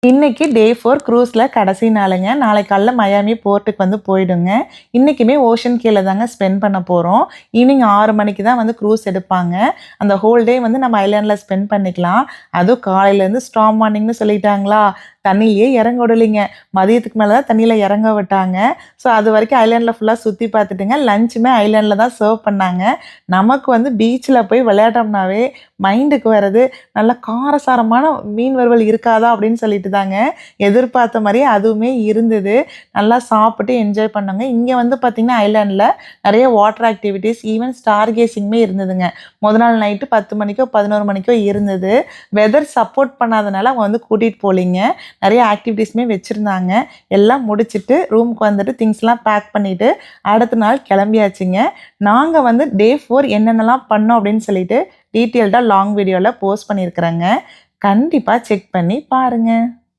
இன்னைக்கு டே 4 க்ரூஸில் கடைசி நாளுங்க. நாளைக்கு காலைல மயாமி போர்ட்டுக்கு வந்து போயிடுங்க. இன்றைக்குமே ஓஷன் கீழே தாங்க ஸ்பெண்ட் பண்ண போகிறோம். ஈவினிங் 6 மணிக்கு தான் வந்து க்ரூஸ் எடுப்பாங்க. அந்த ஹோல் டே வந்து நம்ம ஐலாண்டில் ஸ்பெண்ட் பண்ணிக்கலாம். அதுவும் காலையிலேருந்து ஸ்டார்ம் வார்னிங்னு சொல்லிட்டாங்களா, தண்ணியிலேயே இறங்க விடலைங்க. மதியத்துக்கு மேலே தான் தண்ணியில் இறங்க விட்டாங்க. ஸோ அது வரைக்கும் ஐலாண்டில் ஃபுல்லாக சுற்றி பார்த்துட்டுங்க. லஞ்சுமே ஐலாண்டில் தான் சர்வ் பண்ணாங்க. நமக்கு வந்து பீச்சில் போய் விளையாட்டோம்னாவே மைண்டுக்கு வர்றது நல்ல காரசாரமான மீன் வறுவல் இருக்காதா அப்படின்னு சொல்லிட்டு தாங்க எதிர்பார்த்த மாதிரியே அதுவுமே இருந்தது. நல்லா சாப்பிட்டு என்ஜாய் பண்ணோங்க. இங்கே வந்து பார்த்திங்கன்னா ஐலாண்டில் நிறைய வாட்டர் ஆக்டிவிட்டீஸ் ஈவன் ஸ்டார் கேசிங்குமே இருந்ததுங்க. முதல் நாள் நைட்டு 10 மணிக்கோ 11 மணிக்கோ இருந்தது. வெதர் சப்போர்ட் பண்ணாதனால அவங்க வந்து கூட்டிகிட்டு போகலிங்க. நிறைய ஆக்டிவிட்டீஸுமே வச்சுருந்தாங்க. எல்லாம் முடிச்சுட்டு ரூமுக்கு வந்துட்டு திங்ஸ்லாம் பேக் பண்ணிவிட்டு அடுத்த நாள் கிளம்பியாச்சுங்க. நாங்கள் வந்து டே 4 என்னென்னலாம் பண்ணோம் அப்படின்னு சொல்லிட்டு டீட்டெயில்டாக லாங் வீடியோவில் போஸ்ட் பண்ணியிருக்கிறேங்க. கண்டிப்பாக செக் பண்ணி பாருங்கள்.